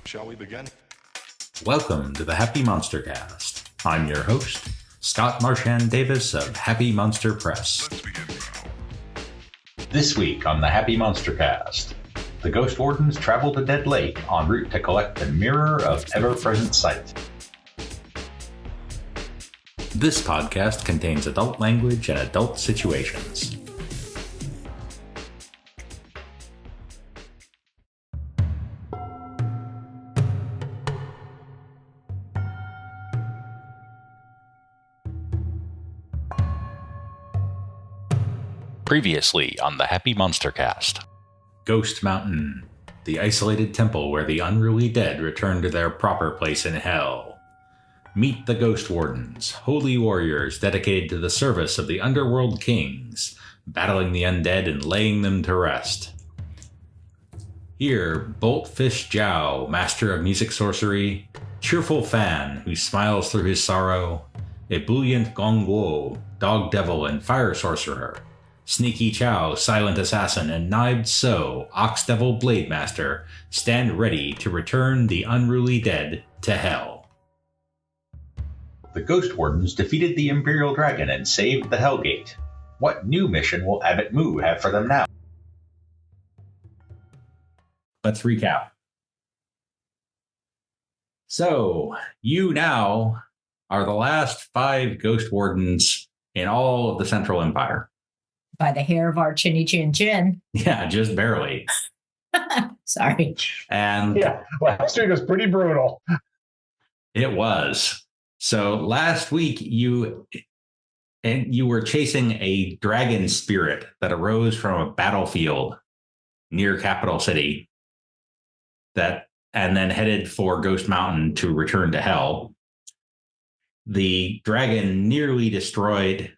Shall we begin? Welcome to the Happy MonsterCast. I'm your host, Scott Marchand Davis of Happy Monster Press. Let's begin now. This week on the Happy MonsterCast, the Ghost Wardens travel to Dead Lake en route to collect the Mirror of Ever-Present Sight. This podcast contains adult language and adult situations. Previously on the Happy MonsterCast. Ghost Mountain, the isolated temple where the unruly dead return to their proper place in hell. Meet the Ghost Wardens, holy warriors dedicated to the service of the underworld kings, battling the undead and laying them to rest. Here, Bolt Fist Jiao, master of music sorcery, Cheerful Fan, who smiles through his sorrow, Ebullient Gong Gou, dog devil and fire sorcerer, Sneaky Chao, silent assassin, and Jung Soo, ox devil blade master, stand ready to return the unruly dead to hell. The Ghost Wardens defeated the Imperial Dragon and saved the Hellgate. What new mission will Abbott Mu have for them now? Let's recap. So, you now are the last 5 Ghost Wardens in all of the Central Empire. By the hair of our chinny chin chin. Yeah, just barely. Sorry. And yeah, last week was pretty brutal. It was. So last week you were chasing a dragon spirit that arose from a battlefield near Capital City and then headed for Ghost Mountain to return to hell. The dragon nearly destroyed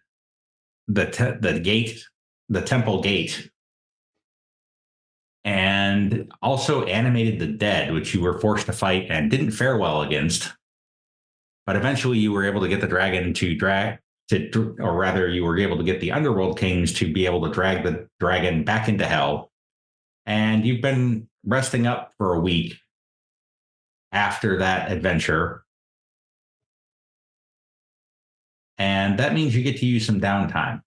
the temple gate, and also animated the dead, which you were forced to fight and didn't fare well against. But eventually you were able to get the dragon you were able to get the underworld kings to be able to drag the dragon back into hell. And you've been resting up for a week after that adventure. And that means you get to use some downtime.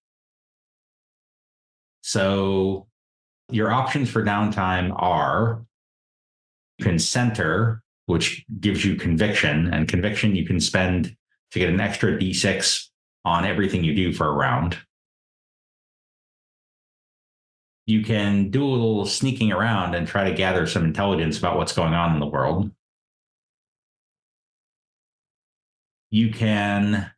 So your options for downtime are you can center, which gives you conviction, and conviction you can spend to get an extra D6 on everything you do for a round. You can do a little sneaking around and try to gather some intelligence about what's going on in the world. You can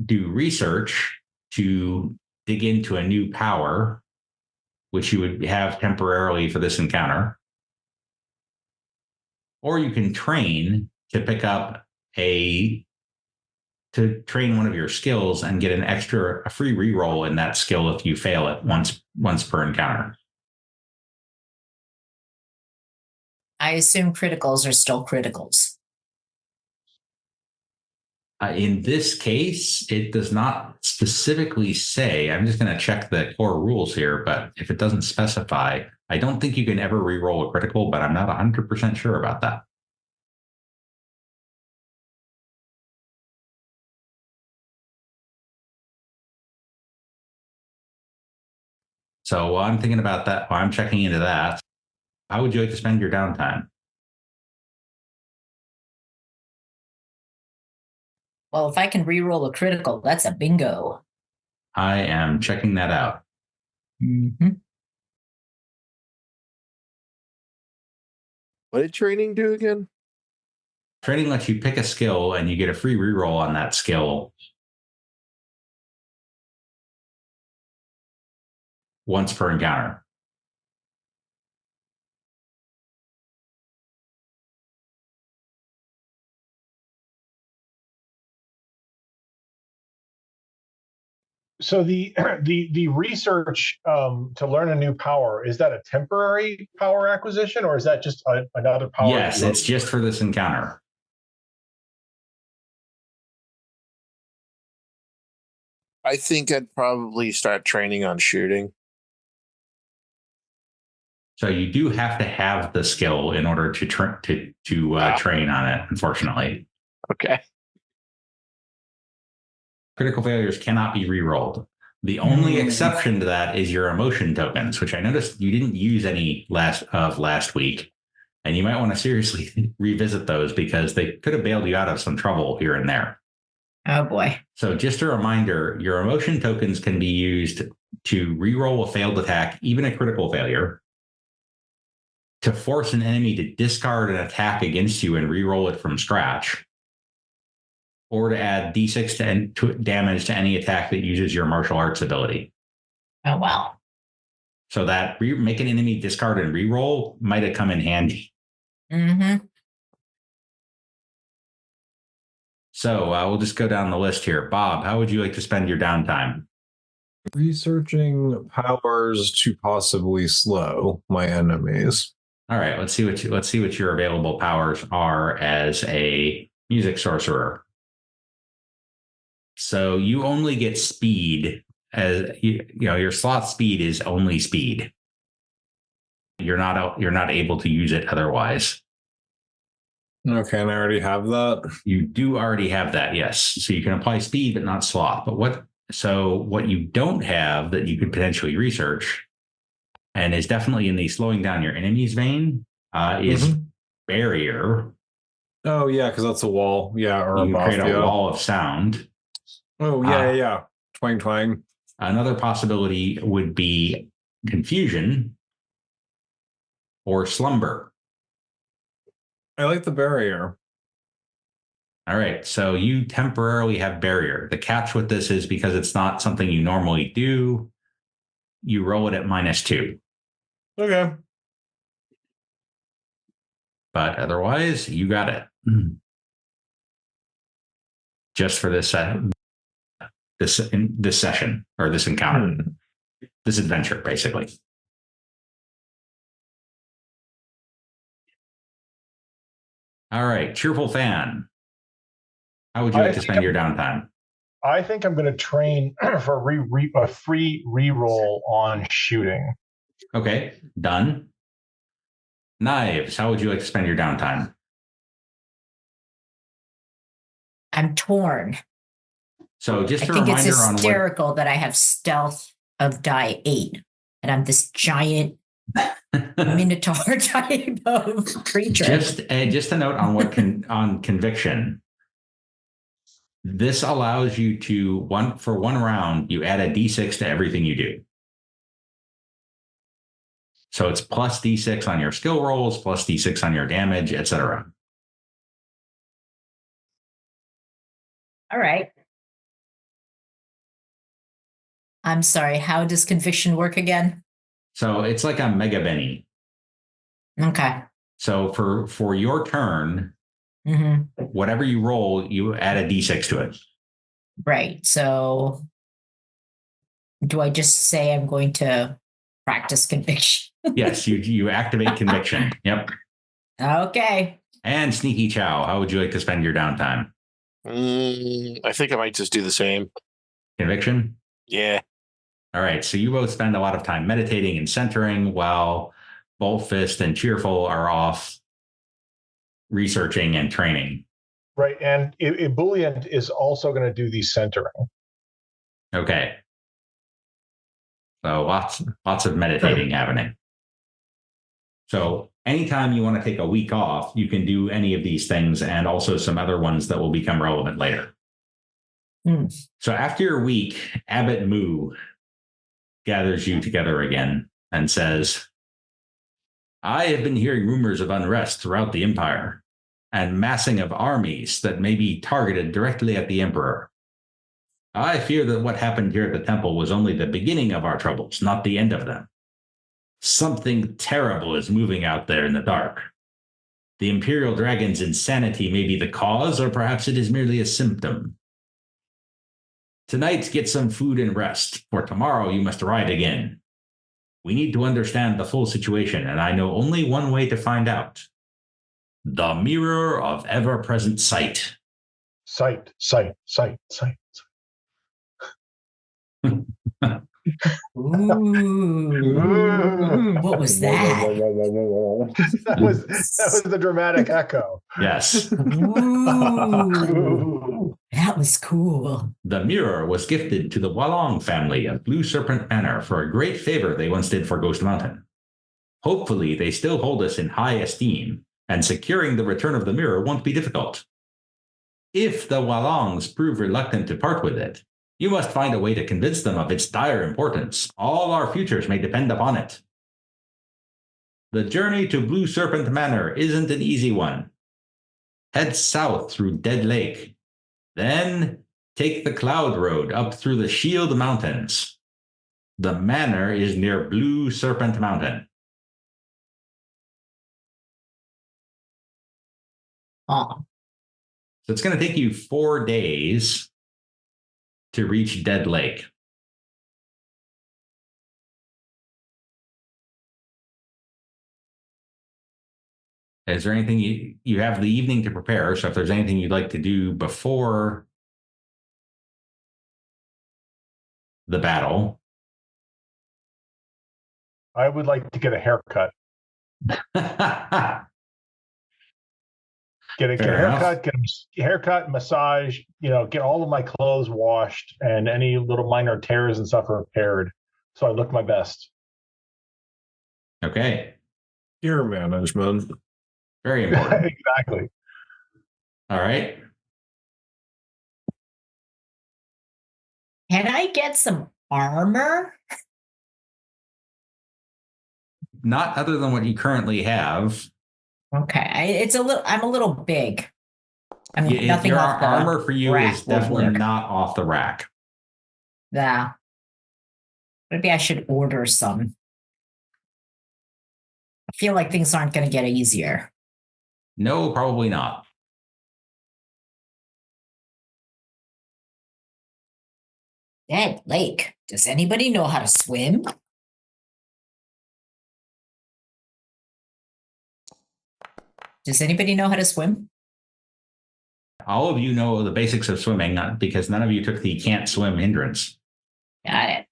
do research to dig into a new power, which you would have temporarily for this encounter. Or you can train to pick up to train one of your skills and get a free reroll in that skill if you fail it once per encounter. I assume criticals are still criticals. In this case, it does not specifically say. I'm just going to check the core rules here, but if it doesn't specify, I don't think you can ever reroll a critical, but I'm not 100% sure about that. So while I'm thinking about that, while I'm checking into that, how would you like to spend your downtime? Well, if I can reroll a critical, that's a bingo. I am checking that out. Mm-hmm. What did training do again? Training lets you pick a skill and you get a free reroll on that skill once per encounter. So the research to learn a new power, is that a temporary power acquisition, or is that just another power? Yes, it's just for this encounter. I think I'd probably start training on shooting. So you do have to have the skill in order to train on it, unfortunately. Okay. Critical failures cannot be re-rolled. The only exception to that is your emotion tokens, which I noticed you didn't use any last week. And you might want to seriously revisit those because they could have bailed you out of some trouble here and there. Oh boy. So just a reminder, your emotion tokens can be used to re-roll a failed attack, even a critical failure, to force an enemy to discard an attack against you and re-roll it from scratch, or to add d6 to damage to any attack that uses your martial arts ability. Oh, wow. So that make an enemy discard and re-roll might have come in handy. Mm-hmm. So we'll just go down the list here. Bob, how would you like to spend your downtime? Researching powers to possibly slow my enemies. All right, let's see what your available powers are as a music sorcerer. So you only get speed as your slot speed is only speed. You're not able to use it otherwise. Okay, and I already have that. You do already have that, yes. So you can apply speed, but not sloth. But what you don't have that you could potentially research, and is definitely in the slowing down your enemies vein, is barrier. Oh yeah, because that's a wall. Yeah, or you a buff, create a wall of sound. Oh yeah. Twang twang. Another possibility would be confusion or slumber. I like the barrier. All right, so you temporarily have barrier. The catch with this is because it's not something you normally do, you roll it at -2. Okay. But otherwise, you got it. Just for this session or this encounter, this adventure, basically. All right, Cheerful Fan. How would you like to spend your downtime? I think I'm going to train for a free reroll on shooting. Okay, done. Knives, how would you like to spend your downtime? I'm torn. So just I a think it's reminder on hysterical that I have stealth of die 8 and I'm this giant minotaur type of creature. Just a note on on conviction. This allows you to for one round, you add a d6 to everything you do. So it's plus d6 on your skill rolls, plus d6 on your damage, etc. All right. I'm sorry. How does conviction work again? So it's like a mega Benny. Okay. So for your turn, whatever you roll, you add a d6 to it. Right. So do I just say I'm going to practice conviction? Yes, you activate conviction. Yep. Okay. And Sneaky Chao, how would you like to spend your downtime? I think I might just do the same. Conviction? Yeah. All right. So you both spend a lot of time meditating and centering while Bolt Fist and Cheerful are off researching and training. Right. And Ebullient is also going to do the centering. Okay. So lots of meditating happening. So anytime you want to take a week off, you can do any of these things and also some other ones that will become relevant later. So after your week, Abbott Mu gathers you together again and says, I have been hearing rumors of unrest throughout the Empire and massing of armies that may be targeted directly at the Emperor. I fear that what happened here at the temple was only the beginning of our troubles, not the end of them. Something terrible is moving out there in the dark. The Imperial Dragon's insanity may be the cause, or perhaps it is merely a symptom. Tonight, get some food and rest, for tomorrow you must ride again. We need to understand the full situation, and I know only one way to find out. The mirror of ever-present sight. Sight. Ooh. What was that? that was the dramatic echo. Yes. Ooh. That was cool. The mirror was gifted to the Walong family of Blue Serpent Manor for a great favor they once did for Ghost Mountain. Hopefully, they still hold us in high esteem, and securing the return of the mirror won't be difficult. If the Walongs prove reluctant to part with it, you must find a way to convince them of its dire importance. All our futures may depend upon it. The journey to Blue Serpent Manor isn't an easy one. Head south through Dead Lake. Then take the Cloud Road up through the Shield Mountains. The manor is near Blue Serpent Mountain. Oh. So it's going to take you 4 days to reach Dead Lake. Is there anything you have the evening to prepare? So if there's anything you'd like to do before the battle. I would like to get a haircut. Get a haircut, massage, get all of my clothes washed and any little minor tears and stuff repaired. So I look my best. Okay. Ear management. Very important. Exactly. All right. Can I get some armor? Not other than what you currently have. Okay. I'm a little big. I mean, nothing your off the armor for you rack is definitely would work. not off the rack. Yeah. Maybe I should order some. I feel like things aren't going to get easier. No, probably not. Dead Lake. Does anybody know how to swim? Does anybody know how to swim? All of you know the basics of swimming because none of you took the can't swim hindrance. Got it.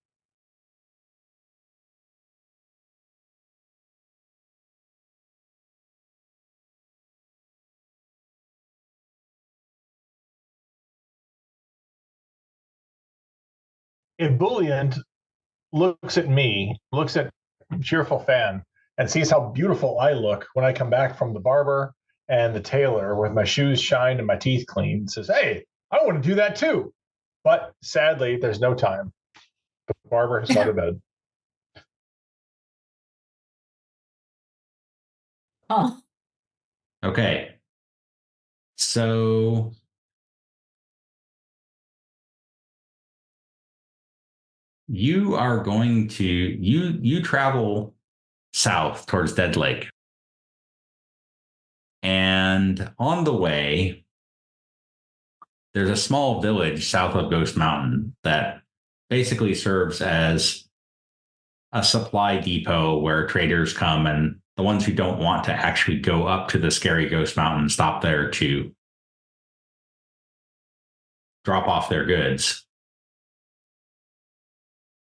Ebullient looks at me, looks at Cheerful Fan, and sees how beautiful I look when I come back from the barber and the tailor with my shoes shined and my teeth clean. Says, "Hey, I want to do that too." But sadly, there's no time. The barber has gone to bed. Oh. Okay. So you are going to you travel south towards Dead Lake. And on the way, there's a small village south of Ghost Mountain that basically serves as a supply depot where traders come, and the ones who don't want to actually go up to the scary Ghost Mountain stop there to drop off their goods.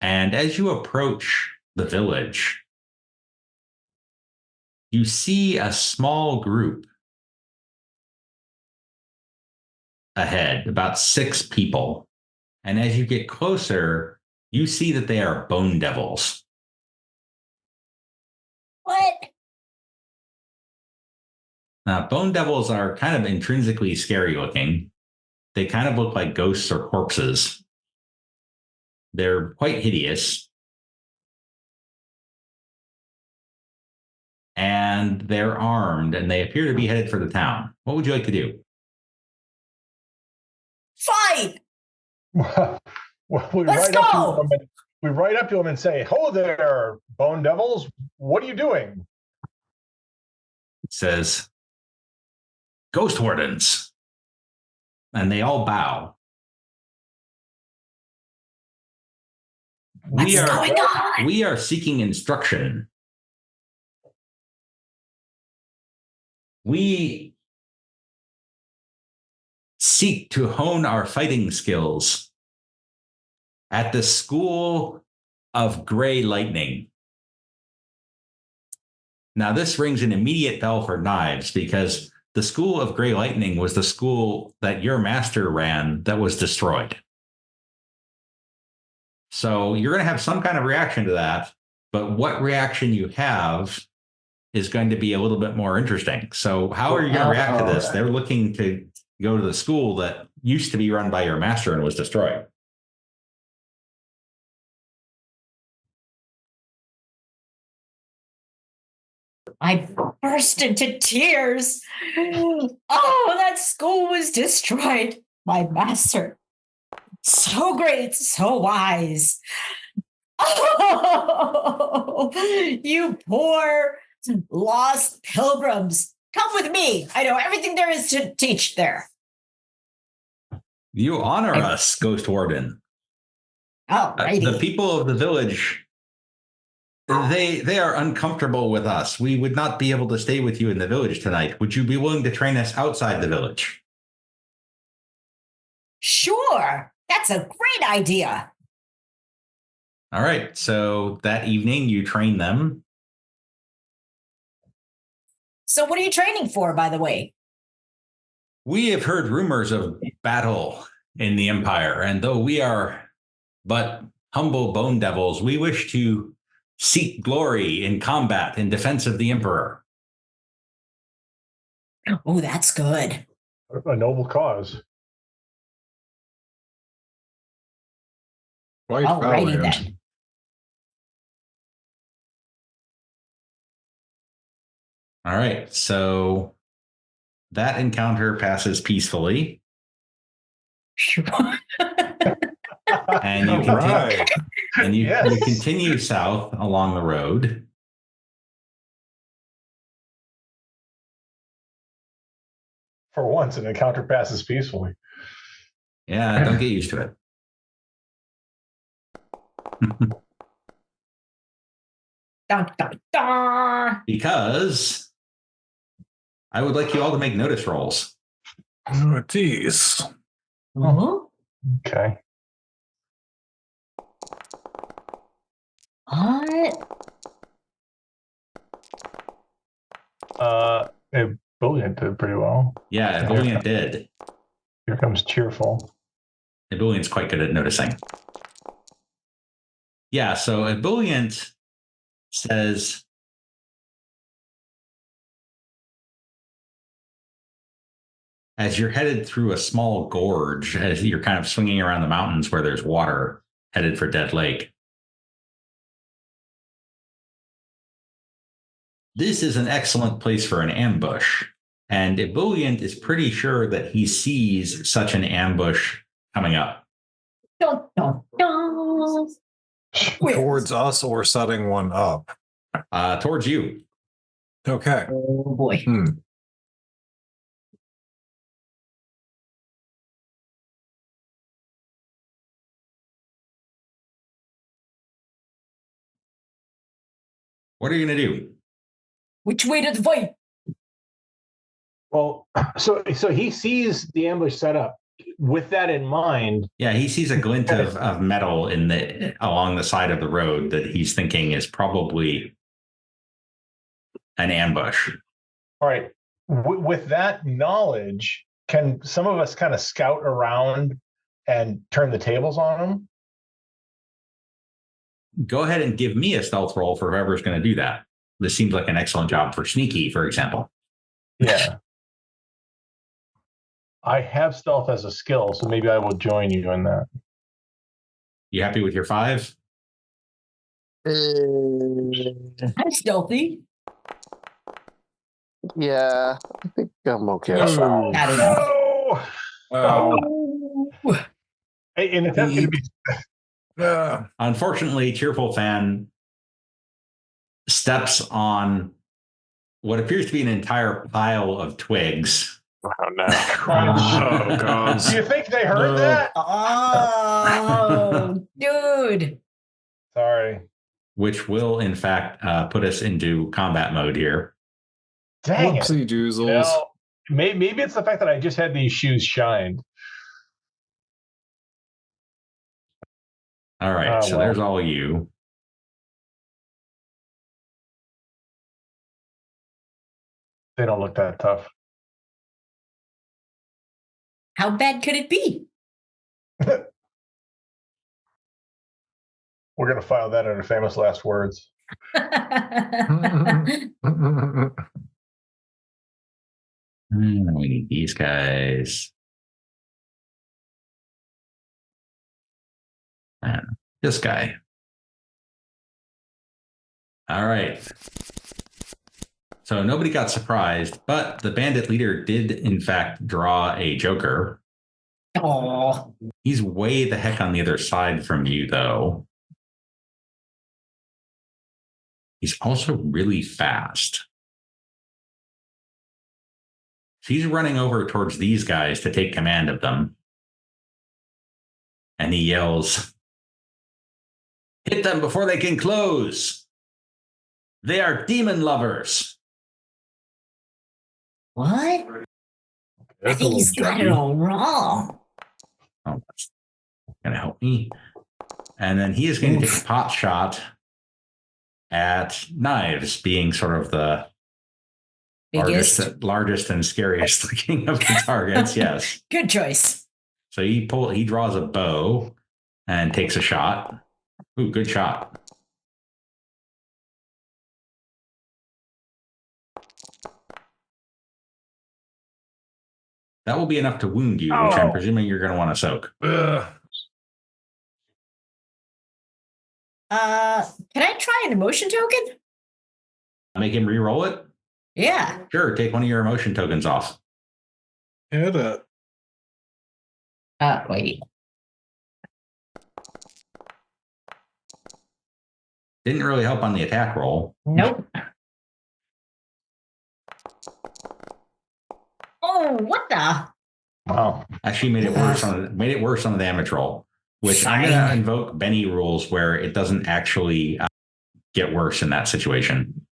And as you approach the village, you see a small group ahead, about 6 people. And as you get closer, you see that they are bone devils. What? Now, bone devils are kind of intrinsically scary looking. They kind of look like ghosts or corpses. They're quite hideous. And they're armed, and they appear to be headed for the town. What would you like to do? Fight! we Let's go! We ride up to them and say, "Ho there, bone devils. What are you doing?" It says, "Ghost Wardens." And they all bow. What's going on? We are seeking instruction. We seek to hone our fighting skills at the school of Gray Lightning. Now, this rings an immediate bell for Knives because the School of Gray Lightning was the school that your master ran that was destroyed. So you're going to have some kind of reaction to that, but what reaction you have is going to be a little bit more interesting. So how are you going to react to this? They're looking to go to the school that used to be run by your master and was destroyed. I burst into tears. Oh, that school was destroyed. My master. So great, so wise. Oh, you poor lost pilgrims. Come with me. I know everything there is to teach there. You honor us, Ghost Warden. Alrighty. The people of the village, they are uncomfortable with us. We would not be able to stay with you in the village tonight. Would you be willing to train us outside the village? Sure. That's a great idea. All right. So that evening you train them. So what are you training for, by the way? We have heard rumors of battle in the Empire, and though we are but humble bone devils, we wish to seek glory in combat in defense of the Emperor. Oh, that's good. A noble cause. Quite Alrighty valiant. then. All right. So that encounter passes peacefully. And you All right. you Yes. continue south along the road. For once, an encounter passes peacefully. Yeah, don't get used to it. Dun, dun, dun. Because I would like you all to make notice rolls. Oh, geez. Uh-huh. Okay. What? Ebullient did pretty well. Yeah, Ebullient did. Here comes Cheerful. Ebullient's quite good at noticing. Yeah, so Ebullient says, as you're headed through a small gorge, as you're kind of swinging around the mountains where there's water, headed for Dead Lake, this is an excellent place for an ambush. And Ebullient is pretty sure that he sees such an ambush coming up. Dun, dun, dun. Towards us or setting one up? Towards you. Okay. Oh boy. What are you going to do? Which way to the fight? Well, so he sees the ambush set up. With that in mind, Yeah, he sees a glint of metal along the side of the road that he's thinking is probably an ambush. all right, with that knowledge, can some of us kind of scout around and turn the tables on them? Go ahead and give me a stealth roll for whoever's going to do that. This seems like an excellent job for Sneaky, for example. Yeah. I have stealth as a skill, so maybe I will join you in that. You happy with your 5? I'm stealthy. Yeah, I think I'm okay. Oh. Not enough. Oh! Oh. And if that's going to be Unfortunately, Cheerful Fan steps on what appears to be an entire pile of twigs. Oh no! Oh, God. Do you think they heard that? Oh, dude. Sorry. Which will, in fact, put us into combat mode here. Dang it. Whoopsie doozles. Well, maybe it's the fact that I just had these shoes shined. All right, so well. there's all you. They don't look that tough. How bad could it be? We're going to file that under famous last words. We need these guys. And this guy. All right. So nobody got surprised, but the bandit leader did, in fact, draw a joker. Oh, He's way the heck on the other side from you, though. He's also really fast. So he's running over towards these guys to take command of them. And he yells, "Hit them before they can close. They are demon lovers." what? I That's a think he's little got it juggy. all wrong. Oh, that's going to help me. And then he is going to take a pot shot at Knives, being sort of the Biggest. largest and scariest looking of the targets. Yes. Good choice. So he draws a bow and takes a shot. Ooh, good shot. That will be enough to wound you, which I'm presuming you're going to want to soak. Can I try an emotion token? Make him re-roll it? Yeah. Sure, take one of your emotion tokens off. Hit it. Wait. Didn't really help on the attack roll. Nope. Oh, what the? Wow. Actually made it worse on the damage roll, which I'm going to Fine. invoke Benny rules where it doesn't actually get worse in that situation.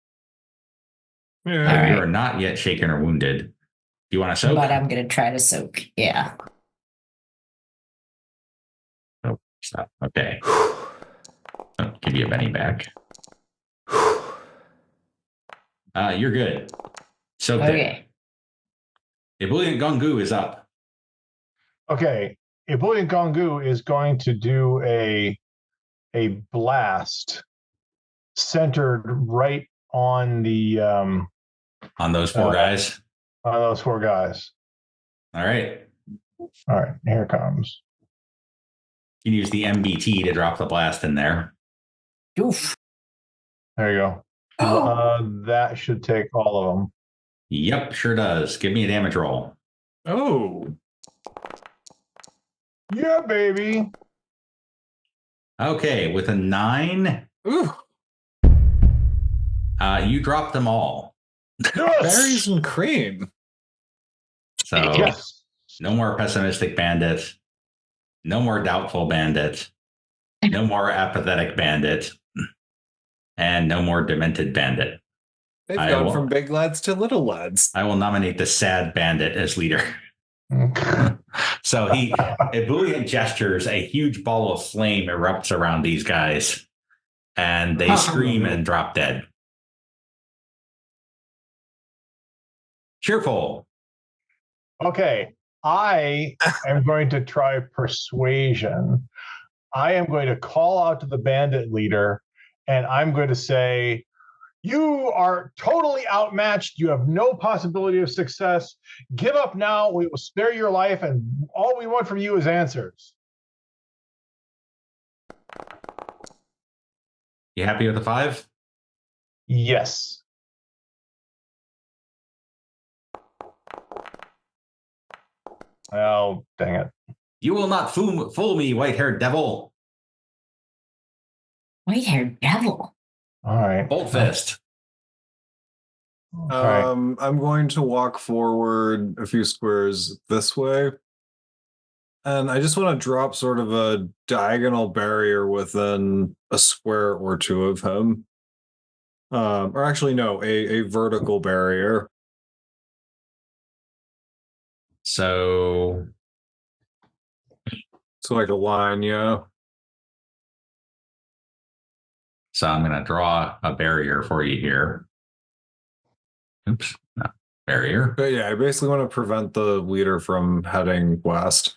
Yeah. All right. You are not yet shaken or wounded. Do you want to soak? But I'm going to try to soak. Yeah. Oh, stop. Okay. I'll give you a Benny back. You're good. Soaked it. Okay. Ebullient Gong Gou is up. Okay. Ebullient Gong Gou is going to do a blast centered right on the On those four guys. on those four guys. All right. All right, here it comes. You can use the MBT to drop the blast in there. Oof. There you go. That should take all of them. Yep, sure does. Give me a damage roll. Oh. Yeah, baby. Okay, with a 9, Ooh. you drop them all. Berries and cream. So Yes. no more pessimistic bandit. No more doubtful bandit. No more apathetic bandit. And no more demented bandit. They've gone from big lads to little lads. I will nominate the sad bandit as leader. So Ebullient gestures, a huge ball of flame erupts around these guys, and they scream and drop dead. Cheerful. Okay. I am going to try persuasion. I am going to call out to the bandit leader, and I'm going to say, "You are totally outmatched. You have no possibility of success. Give up now. We will spare your life, and all we want from you is answers." You happy with the 5? Yes. Oh, dang it. You will not fool me, white-haired devil. White-haired devil. All right. Bolt fist. All right. I'm going to walk forward a few squares this way. And I just want to drop sort of a diagonal barrier within a square or two of him. Or actually, no, a vertical barrier. So like a line, yeah. I'm going to draw a barrier for you here. Oops. No. barrier. But yeah, I basically want to prevent the leader from heading west.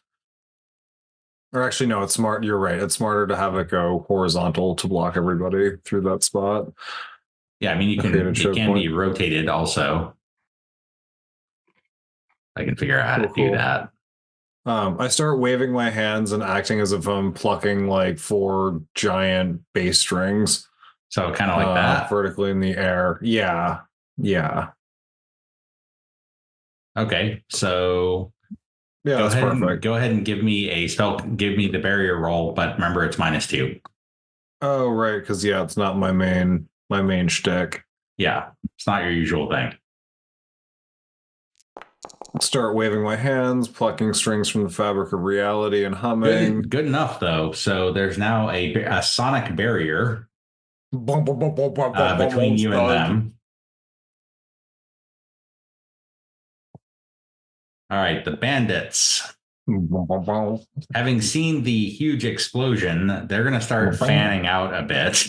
Or actually, no, it's smart. You're right. It's smarter to have it go horizontal to block everybody through that spot. Yeah, I mean, it can be rotated also. I can figure out how to do that. I start waving my hands and acting as if I'm plucking like 4 giant bass strings. So kind of like that? Vertically in the air. Yeah. Yeah. Okay, so yeah, go that's ahead perfect. Go ahead and give me a spell. Give me the barrier roll, but remember it's -2. Oh, right, because yeah, it's not my main shtick. Yeah, it's not your usual thing. Start waving my hands, plucking strings from the fabric of reality and humming. Good enough, though. So there's now a sonic barrier between you and them. All right, the bandits. Having seen the huge explosion, they're going to start fanning out a bit.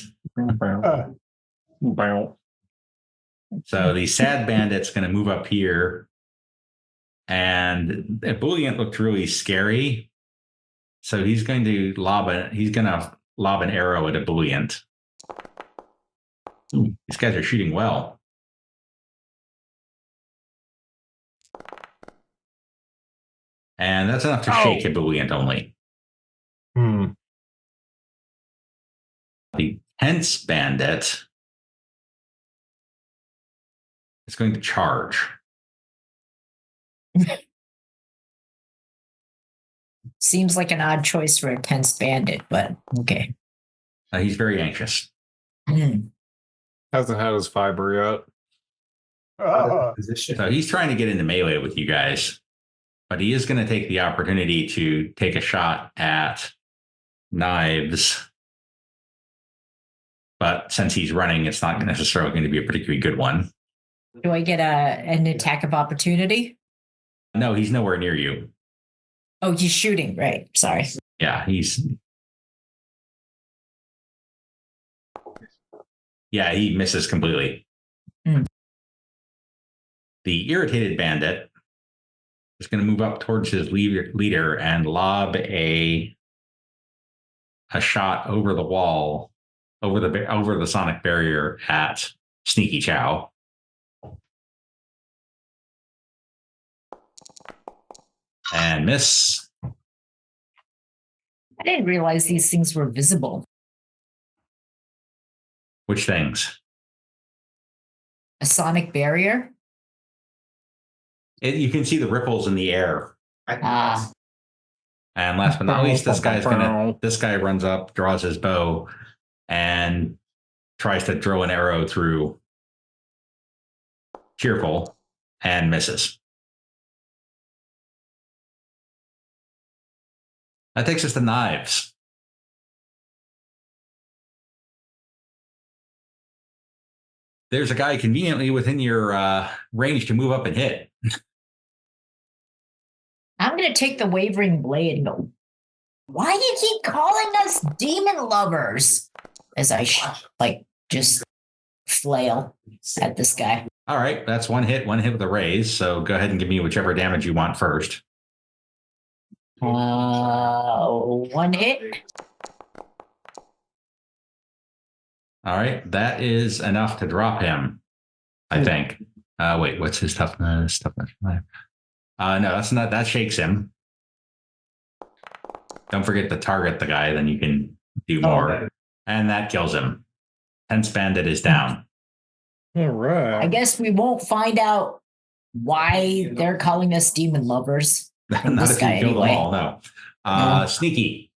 So the sad bandit's going to move up here. And Ebullient looked really scary. So he's going to lob an arrow at Ebullient. These guys are shooting well. And that's enough to shake Ebullient only. The tense bandit is going to charge. Seems like an odd choice for a tense bandit, but okay. He's very anxious. Hasn't had his fiber yet. So he's trying to get into melee with you guys, but he is going to take the opportunity to take a shot at Knives. But since he's running, it's not necessarily going to be a particularly good one. Do I get an attack of opportunity? No, he's nowhere near you. Oh, he's shooting, right? Sorry. Yeah, he misses completely. The irritated bandit is going to move up towards his leader and lob a shot over the wall, over the sonic barrier at Sneaky Chao. And miss. I didn't realize these things were visible. Which things? A sonic barrier? You can see the ripples in the air. And last but not least, this guy runs up, draws his bow, and tries to throw an arrow through Cheerful and misses. That takes us to Knives. There's a guy conveniently within your range to move up and hit. I'm going to take the wavering blade and go, why do you keep calling us demon lovers? As I just flail at this guy. All right, that's one hit with a raise. So go ahead and give me whichever damage you want first. 1 hit. All right, that is enough to drop him, I think. Wait, what's his toughness? No, that's not. That shakes him. Don't forget to target the guy, then you can do more. Okay. And that kills him. Tense bandit is down. All right. I guess we won't find out why they're calling us demon lovers. Not if you kill them all, no. Sneaky.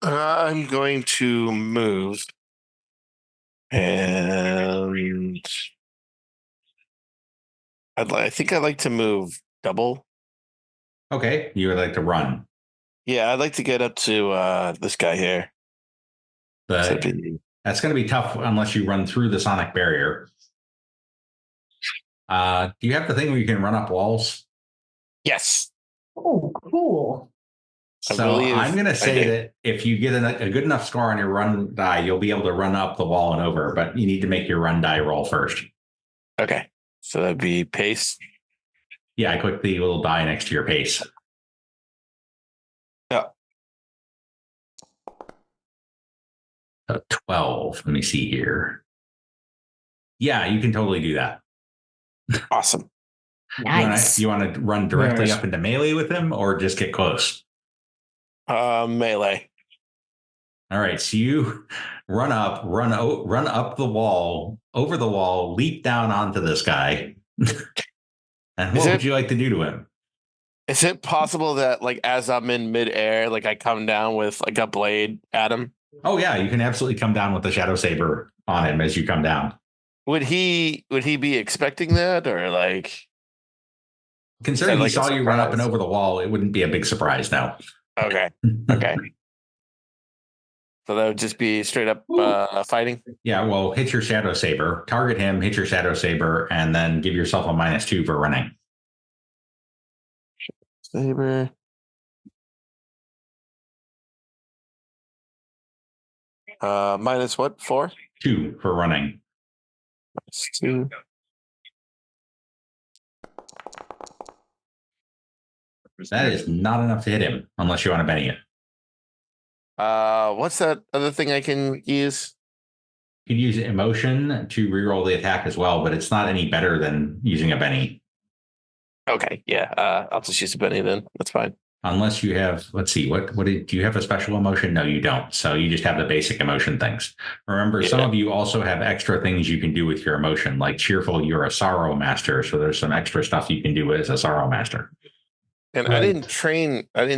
I'm going to move. And I think I'd like to move double. Okay, you would like to run. Yeah, I'd like to get up to this guy here. That's going to be tough unless you run through the sonic barrier. Do you have the thing where you can run up walls? Yes. Oh, cool. So I'm going to say that if you get a good enough score on your run die, you'll be able to run up the wall and over, but you need to make your run die roll first. Okay. So that'd be pace. Yeah, I click the little die next to your pace. Yeah. 12. Let me see here. Yeah, you can totally do that. Awesome. Nice. You want to run directly up into melee with him or just get close? Melee. All right, so you run up the wall, over the wall, leap down onto this guy. And what would you like to do to him? Is it possible that, like, as I'm in midair, like I come down with like a blade at him? Oh yeah, you can absolutely come down with the shadow saber on him as you come down. Would he be expecting that, or like? Considering he saw you run up and over the wall, it wouldn't be a big surprise now. Okay. Okay. So that would just be straight up fighting? Yeah, well, hit your shadow saber, target him, hit your shadow saber, and then give yourself a -2 for running. Saber. Minus what? 4? 2 for running. -2. That is not enough to hit him unless you want to Benny it. What's that other thing I can use? You could use emotion to reroll the attack as well, but it's not any better than using a Benny. Okay, yeah. I'll just use a Benny then. That's fine. Unless you have, let's see, do you have a special emotion? No, you don't. So you just have the basic emotion things. Remember, some of you also have extra things you can do with your emotion, like cheerful, you're a sorrow master. So there's some extra stuff you can do as a sorrow master. And I didn't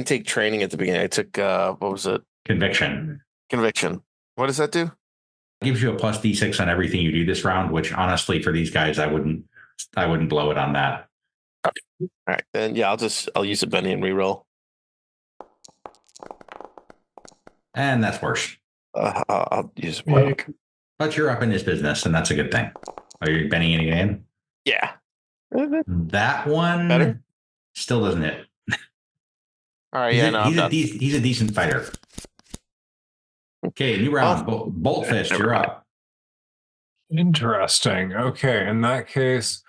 take training at the beginning. I took, what was it? Conviction. What does that do? It gives you a plus D6 on everything you do this round, which honestly for these guys, I wouldn't blow it on that. Okay. All right. Then yeah, I'll use a Benny and reroll. And that's worse. I'll use work. But you're up in his business, and that's a good thing. Are you Benny it again? Yeah. That one better still doesn't hit. All right. He's a decent fighter. Okay, new round. Bolt Fist, you're up. Interesting. Okay, in that case,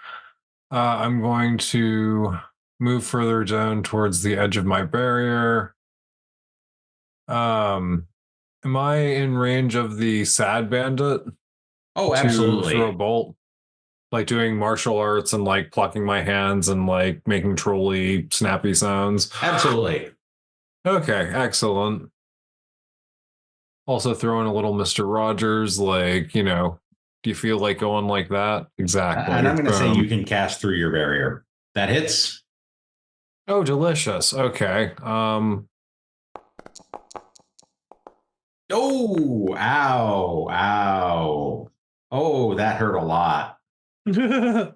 I'm going to move further down towards the edge of my barrier. Am I in range of the sad bandit? Oh, absolutely. To throw a bolt? Like doing martial arts and like plucking my hands and like making truly snappy sounds? Absolutely. Okay, excellent. Also throwing a little Mr. Rogers, like, you know, do you feel like going like that? Exactly. And I'm going to say you can cast through your barrier. That hits. Oh, delicious. Okay. Oh, ow. Oh, that hurt a lot. Yeah,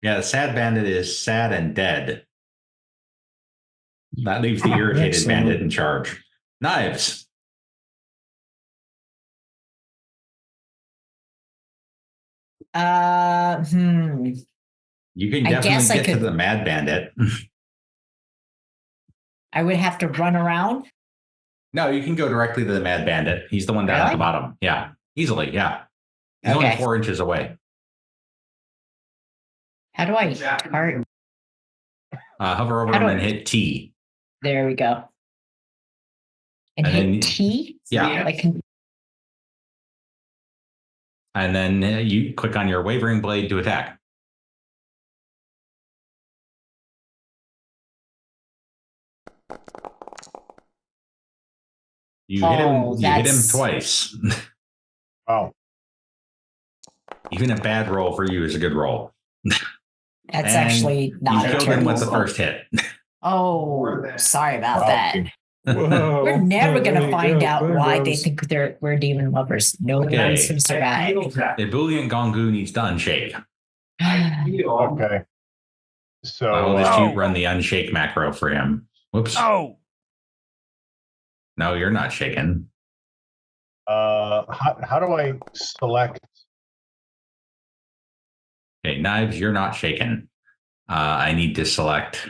the sad bandit is sad and dead. That leaves the irritated bandit in charge. Knives. You can definitely get to the mad bandit. I would have to run around. No, you can go directly to the mad bandit. He's the one down at the bottom. Yeah, easily. Yeah, he's only 4 inches away. How do I start? Hover over him and hit T. There we go. And hit T? Yeah. And then you click on your wavering blade to attack. You hit him twice. Wow. Even a bad roll for you is a good roll. That's actually not you a killed him terrible with the roll. first hit. Oh, sorry about that. Whoa. We're never going to find out why they think we're demon lovers. No one's going to survive. Ebullient Gong Gou needs to unshake. Okay. So I will just run the unshake macro for him. Whoops. Oh. No, you're not shaken. how do I select? Okay, knives, you're not shaken. I need to select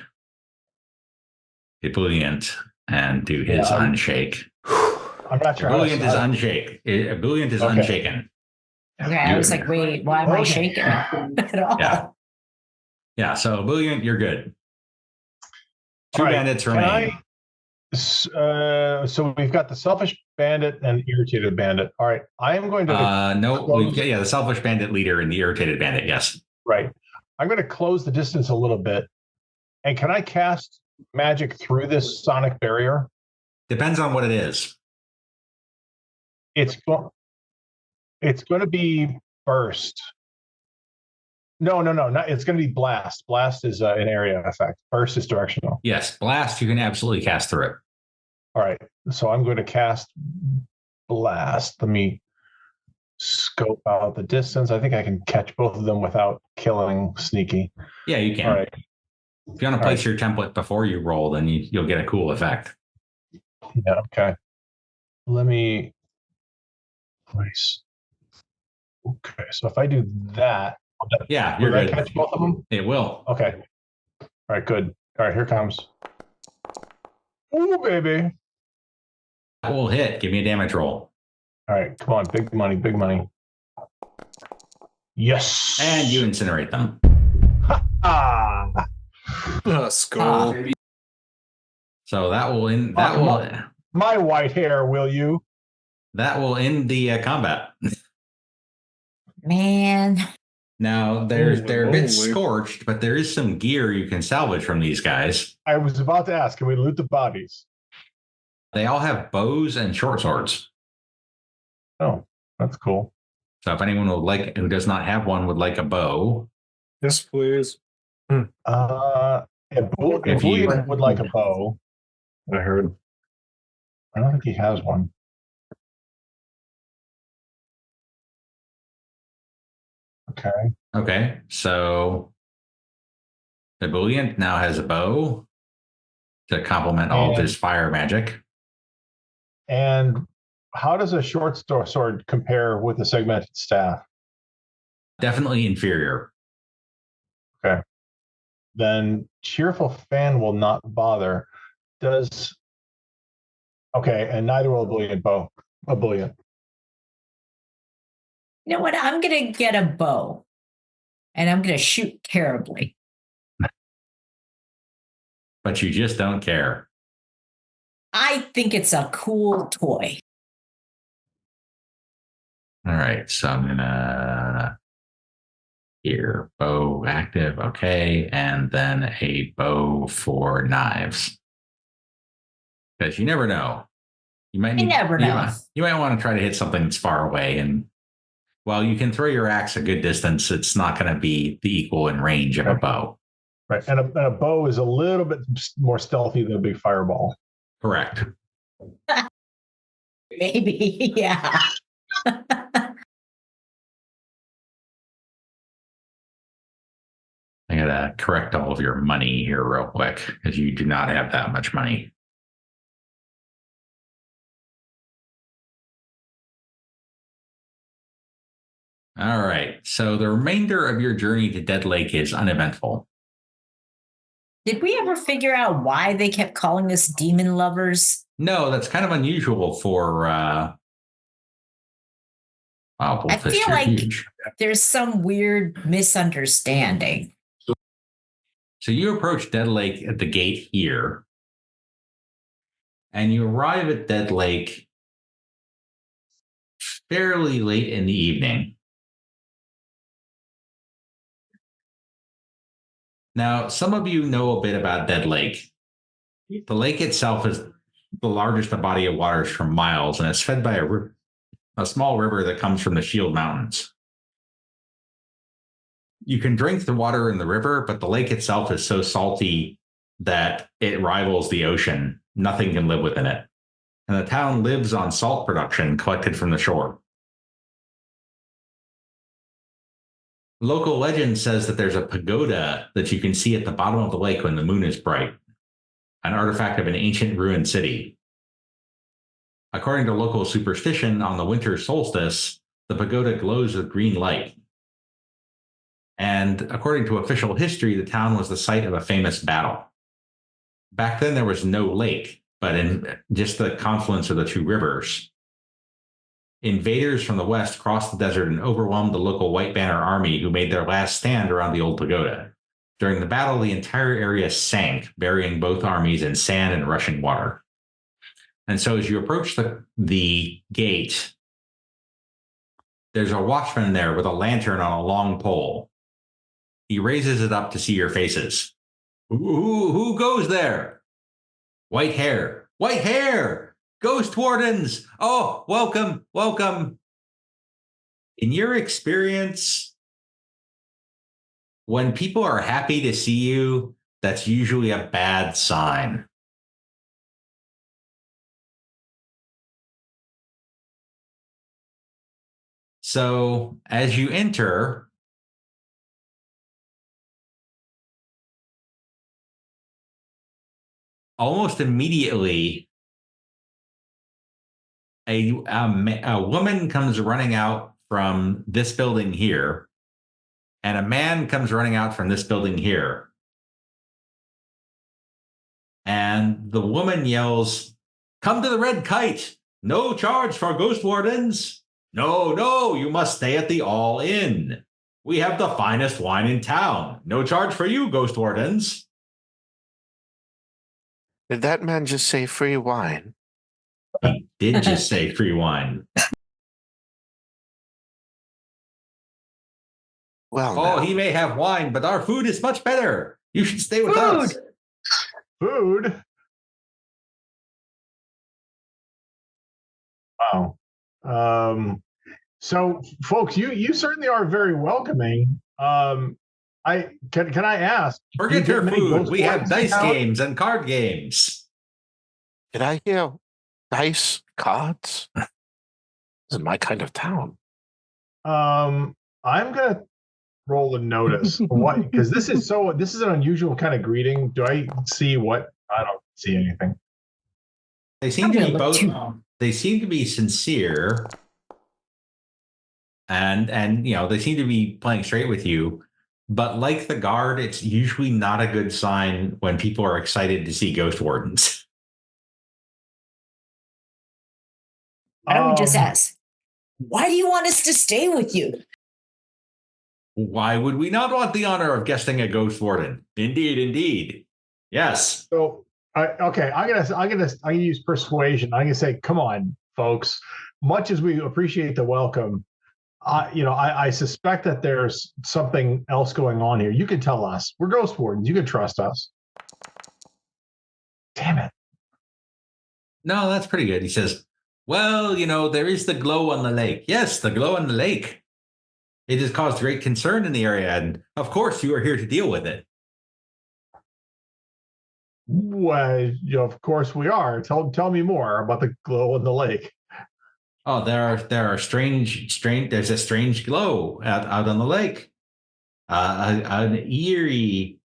Ebullient. and do his unshake. I'm not sure. Ebullient is unshake. Ebullient is unshaken. Okay, I was like, wait, why am I shaking at all? Yeah, so Ebullient, you're good. Two All right, bandits remain. So we've got the selfish bandit and the irritated bandit. All right, I am going to. The selfish bandit leader and the irritated bandit. Yes. Right. I'm going to close the distance a little bit. And can I cast magic through this sonic barrier? Depends on what it is. It's going to be burst. No. Not, it's going to be blast. Blast is an area effect. Burst is directional. Yes, blast you can absolutely cast through it. All right. So I'm going to cast blast. Let me scope out the distance. I think I can catch both of them without killing Sneaky. Yeah, you can. All right. If you want to place your template before you roll, then you'll get a cool effect. Yeah. Okay. Let me place. Okay. So if I do that, yeah, you're good. good. I catch both of them? It will. Okay. All right. Good. All right. Here comes. Ooh, baby. That will hit. Give me a damage roll. All right. Come on. Big money. Big money. Yes. And you incinerate them. Skull. So that will end. My white hair, will you? That will end the combat. Man. Now they're a bit scorched, but there is some gear you can salvage from these guys. I was about to ask, can we loot the bodies? They all have bows and short swords. Oh, that's cool. So if anyone who does not have one would like a bow. Yes, please. If you would like a bow. I heard. I don't think he has one. Okay. So Ebullient now has a bow to complement all of his fire magic. And how does a short sword compare with a segmented staff? Definitely inferior. Okay. Then Cheerful Fan will not bother. And neither will Ebullient. You know what? I'm going to get a bow and I'm going to shoot terribly. But you just don't care. I think it's a cool toy. All right. So I'm going to here, bow active. Okay. And then a bow for knives. Because you never know. You might never know. You might want to try to hit something that's far away. And while you can throw your axe a good distance, it's not going to be the equal in range of a bow. Right. And a bow is a little bit more stealthy than a big fireball. Correct. Maybe. Yeah. I gotta correct all of your money here real quick because you do not have that much money. All right. So the remainder of your journey to Dead Lake is uneventful. Did we ever figure out why they kept calling us demon lovers? No, that's kind of unusual for I feel like there's some weird misunderstanding. So you approach Dead Lake at the gate here, and you arrive at Dead Lake fairly late in the evening. Now, some of you know a bit about Dead Lake. The lake itself is the largest body of water for miles, and it's fed by a small river that comes from the Shield Mountains. You can drink the water in the river, but the lake itself is so salty that it rivals the ocean. Nothing can live within it. And the town lives on salt production collected from the shore. Local legend says that there's a pagoda that you can see at the bottom of the lake when the moon is bright, an artifact of an ancient ruined city. According to local superstition, on the winter solstice, the pagoda glows with green light. And according to official history, the town was the site of a famous battle. Back then, there was no lake, but in just the confluence of the two rivers. Invaders from the west crossed the desert and overwhelmed the local White Banner army, who made their last stand around the old pagoda. During the battle, the entire area sank, burying both armies in sand and rushing water. And so as you approach the gate, there's a watchman there with a lantern on a long pole. He raises it up to see your faces. Who goes there? White hair. White hair! Ghost Wardens! Oh, welcome, welcome. In your experience, when people are happy to see you, that's usually a bad sign. So as you enter, almost immediately, a woman comes running out from this building here, and a man comes running out from this building here. And the woman yells, "Come to the Red Kite! No charge for Ghost Wardens! No, you must stay at the All Inn. We have the finest wine in town. No charge for you, Ghost Wardens." Did that man just say free wine? He did just say free wine. Well, Oh, now. he may have wine, but our food is much better. You should stay with us. Food? Wow. So, folks, you certainly are very welcoming. Can I ask? Forget do you your get many food. Ghost We have Wardens in dice town? games and card games. Did I hear dice cards? This is my kind of town. I'm gonna roll a notice. What? Because this is an unusual kind of greeting. Do I see what? I don't see anything. They seem to be both. They seem to be sincere, and they seem to be playing straight with you. But like the guard, it's usually not a good sign when people are excited to see Ghost Wardens. Why don't we just ask, why do you want us to stay with you? Why would we not want the honor of guesting a Ghost Warden? Indeed. Yes. So, I'm gonna use persuasion. I'm gonna say, come on, folks. Much as we appreciate the welcome, I suspect that there's something else going on here. You can tell us. We're Ghost Wardens. You can trust us. Damn it. No, that's pretty good. He says, well, there is the glow on the lake. Yes, the glow on the lake. It has caused great concern in the area, and of course you are here to deal with it. Well, of course we are. Tell me more about the glow in the lake. Oh, there are strange. There's a strange glow out on the lake. An eerie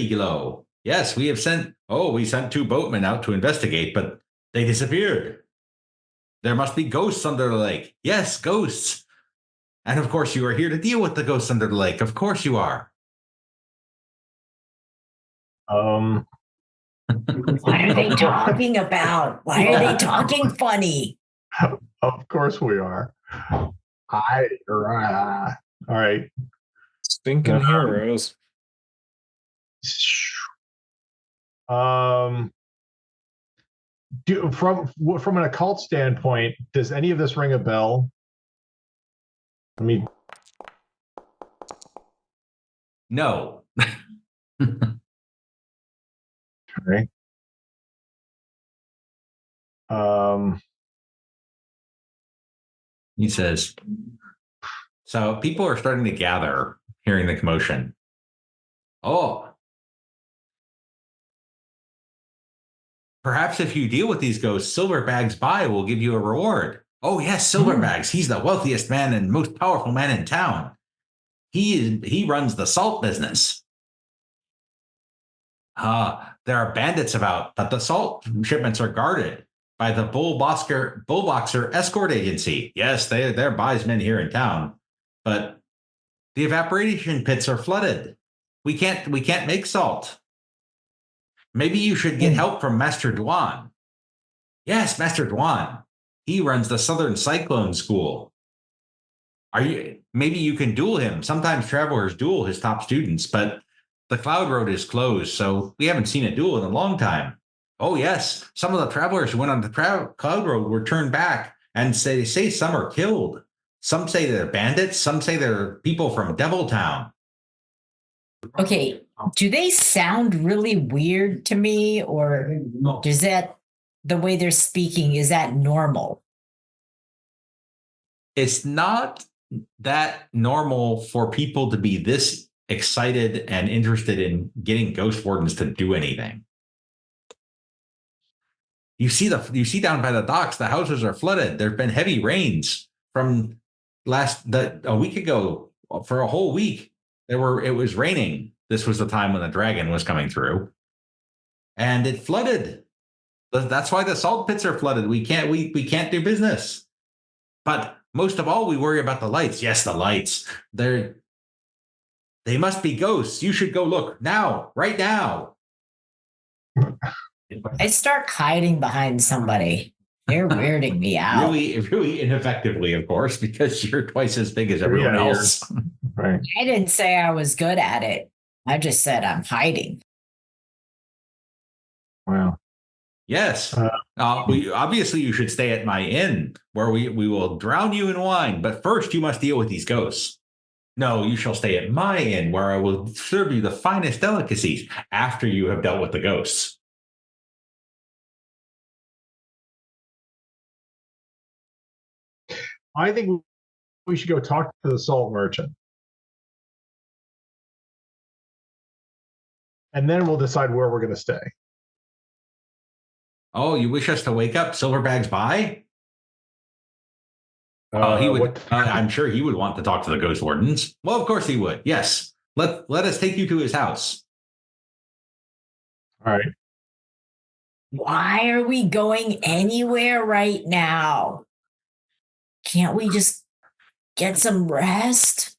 glow. Yes, we sent 2 boatmen out to investigate, but they disappeared. There must be ghosts under the lake. Yes, ghosts. And of course you are here to deal with the ghosts under the lake. Of course you are. What are they talking about? Why are they talking funny? Of course we are. All right. Stinking heroes. From an occult standpoint, does any of this ring a bell? I mean, No. okay. He says, so people are starting to gather, hearing the commotion. Oh. Perhaps if you deal with these ghosts, Silverbags Buy will give you a reward. Oh, yes, Silverbags. He's the wealthiest man and most powerful man in town. He runs the salt business. There are bandits about, but the salt shipments are guarded by the Bullboxer escort agency. Yes, they're buysmen here in town, but the evaporation pits are flooded. We can't make salt. Maybe you should get help from Master Duan. Yes, Master Duan. He runs the Southern Cyclone School. Maybe you can duel him. Sometimes travelers duel his top students, but the Cloud Road is closed, so we haven't seen a duel in a long time. Oh, yes. Some of the travelers who went on the Cloud Road were turned back, and they say some are killed. Some say they're bandits. Some say they're people from Devil Town. Okay, do they sound really weird to me, or is that the way they're speaking? Is that normal? It's not that normal for people to be this excited and interested in getting Ghost Wardens to do anything. You see down by the docks, the houses are flooded. There've been heavy rains from a week ago. For a whole week, it was raining. This was the time when the dragon was coming through, and it flooded. That's why the salt pits are flooded. We can't do business. But most of all, we worry about the lights. Yes, the lights. They must be ghosts. You should go look now, right now. I start hiding behind somebody. They're weirding me out. Really ineffectively, of course, because you're twice as big as everyone else. Right. I didn't say I was good at it. I just said I'm hiding. Wow. Yes. Obviously you should stay at my inn, where we will drown you in wine. But first, you must deal with these ghosts. No, you shall stay at my inn, where I will serve you the finest delicacies after you have dealt with the ghosts. I think we should go talk to the salt merchant. And then we'll decide where we're going to stay. Oh, you wish us to wake up Silverbags by? He would. I'm sure he would want to talk to the Ghost Wardens. Well, of course he would. Yes. Let us take you to his house. All right. Why are we going anywhere right now? Can't we just get some rest?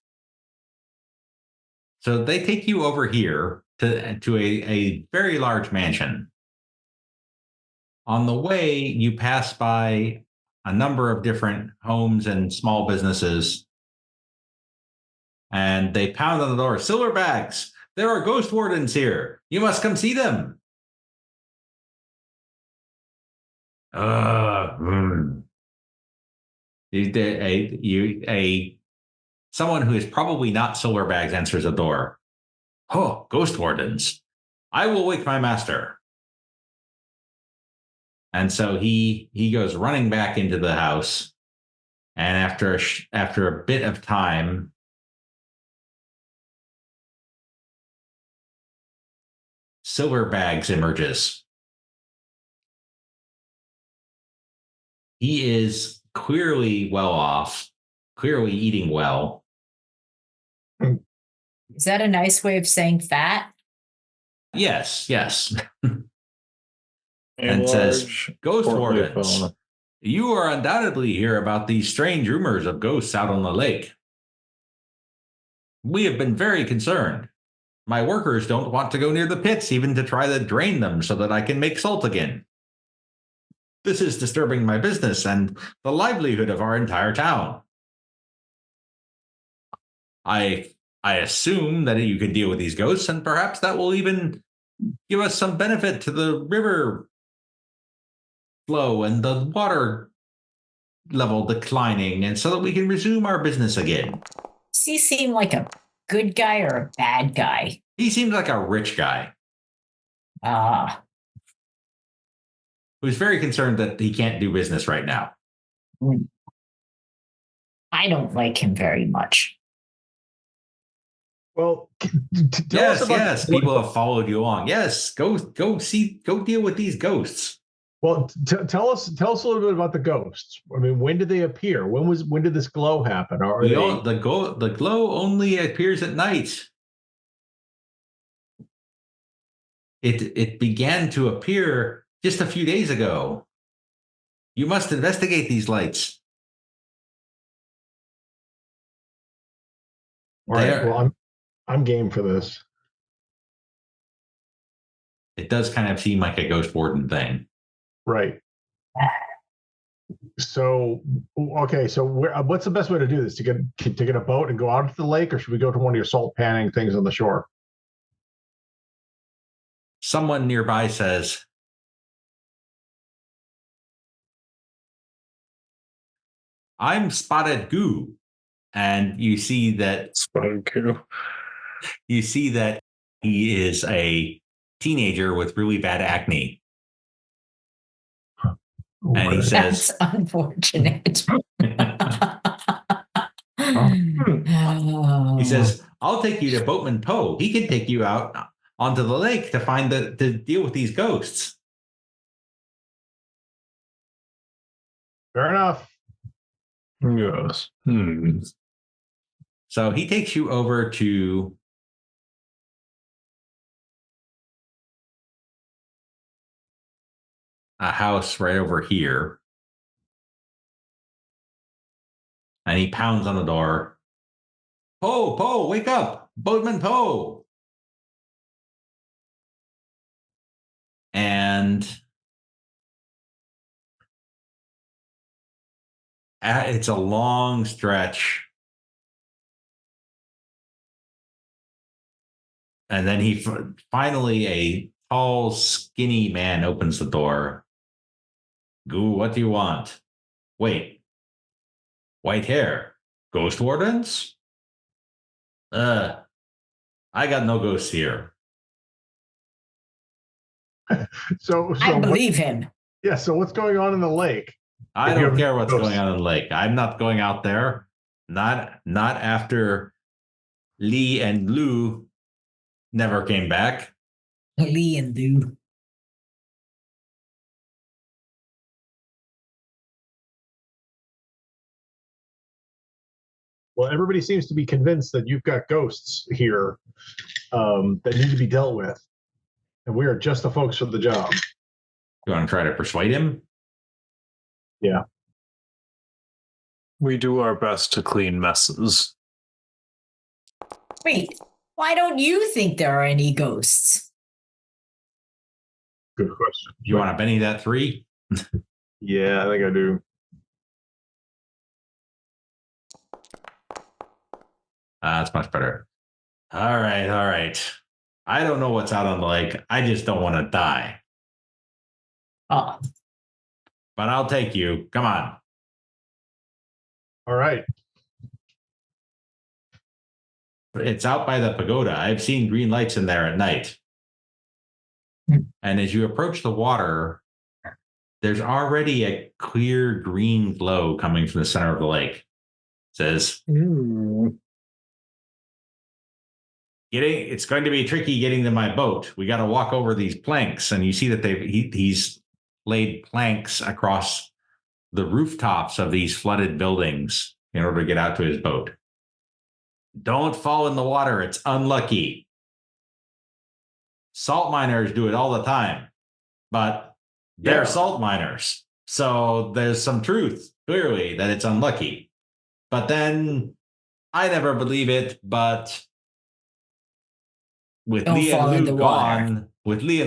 So they take you over here to a very large mansion. On the way, you pass by a number of different homes and small businesses, and they pound on the door. Silverbags, there are Ghost Wardens here. You must come see them. Someone who is probably not Silverbags answers the door. Oh, Ghost Wardens. I will wake my master. And so he goes running back into the house, and after a bit of time, Silverbags emerges. He is clearly well off, clearly eating well. Is that a nice way of saying fat? Yes. And says, Ghost Wardens, you are undoubtedly here about these strange rumors of ghosts out on the lake. We have been very concerned. My workers don't want to go near the pits even to try to drain them so that I can make salt again. This is disturbing my business and the livelihood of our entire town. I assume that you can deal with these ghosts, and perhaps that will even give us some benefit to the river flow and the water level declining, and so that we can resume our business again. Does he seem like a good guy or a bad guy? He seems like a rich guy. Who's very concerned that he can't do business right now. I don't like him very much. Well, yes. People have followed you along. Yes, go deal with these ghosts. Well, tell us a little bit about the ghosts. I mean, when did they appear? When did this glow happen? The glow only appears at night. It began to appear just a few days ago. You must investigate these lights. All right. Well, I'm game for this. It does kind of seem like a Ghost Warden thing. Right. So, okay. So, what's the best way to do this? To get a boat and go out to the lake, or should we go to one of your salt panning things on the shore? Someone nearby says, I'm Spotted Goo. And you see that Spotted Goo. You see that he is a teenager with really bad acne. Okay. And he says, That's unfortunate. he says, I'll take you to Boatman Poe. He can take you out onto the lake to deal with these ghosts. Fair enough. Yes. So he takes you over to a house right over here. And he pounds on the door. Poe, wake up! Boatman Poe! And it's a long stretch. And then he finally, a tall, skinny man opens the door. Goo, what do you want? Wait. White hair. Ghost Wardens? I got no ghosts here. So I believe him. Yeah. So what's going on in the lake? I don't care what's going on in the lake. I'm not going out there. Not after Lee and Lou never came back. Lee and Lou. Well, everybody seems to be convinced that you've got ghosts here that need to be dealt with, and we are just the folks for the job. You want to try to persuade him? Yeah. We do our best to clean messes. Wait, why don't you think there are any ghosts? Good question. You want to Benny that 3? Yeah, I think I do. That's much better. All right. I don't know what's out on the lake. I just don't want to die. Oh, But I'll take you. Come on. All right. It's out by the pagoda. I've seen green lights in there at night. And as you approach the water, there's already a clear green glow coming from the center of the lake. It says, it's going to be tricky getting to my boat. We got to walk over these planks. And you see that he's laid planks across the rooftops of these flooded buildings in order to get out to his boat. Don't fall in the water. It's unlucky. Salt miners do it all the time, but they're salt miners. So there's some truth, clearly, that it's unlucky. But then I never believe it, but with Lee and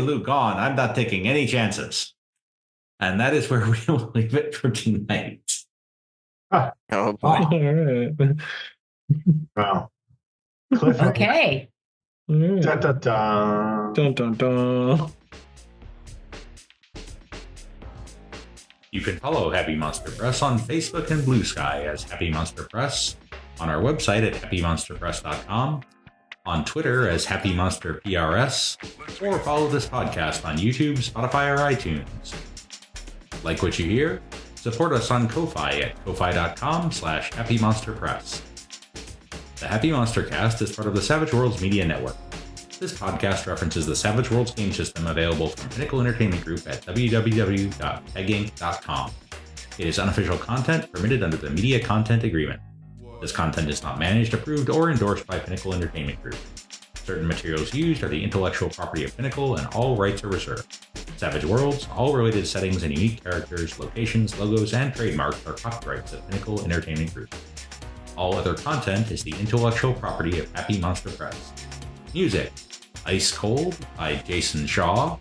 Lou gone, I'm not taking any chances. And that is where we will leave it for tonight. Oh boy. Wow. okay. Dun, dun, dun. Dun, dun, dun. You can follow Happy Monster Press on Facebook and Blue Sky as Happy Monster Press, on our website at happymonsterpress.com, on Twitter as Happy Monster PRS, or follow this podcast on YouTube, Spotify, or iTunes. Like what you hear? Support us on Ko-Fi at ko-fi.com/happymonsterpress. The Happy Monster Cast is part of the Savage Worlds Media Network. This podcast references the Savage Worlds game system available from Pinnacle Entertainment Group at www.peginc.com. It is unofficial content permitted under the Media Content Agreement. This content is not managed, approved, or endorsed by Pinnacle Entertainment Group. Certain materials used are the intellectual property of Pinnacle and all rights are reserved. Savage Worlds, all related settings and unique characters, locations, logos, and trademarks are copyrights of Pinnacle Entertainment Group. All other content is the intellectual property of Happy Monster Press. Music Ice Cold by Jason Shaw,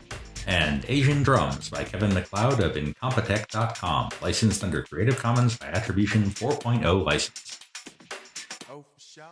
and Asian Drums by Kevin MacLeod of Incompetech.com, licensed under Creative Commons by Attribution 4.0 license. Oh, for sure.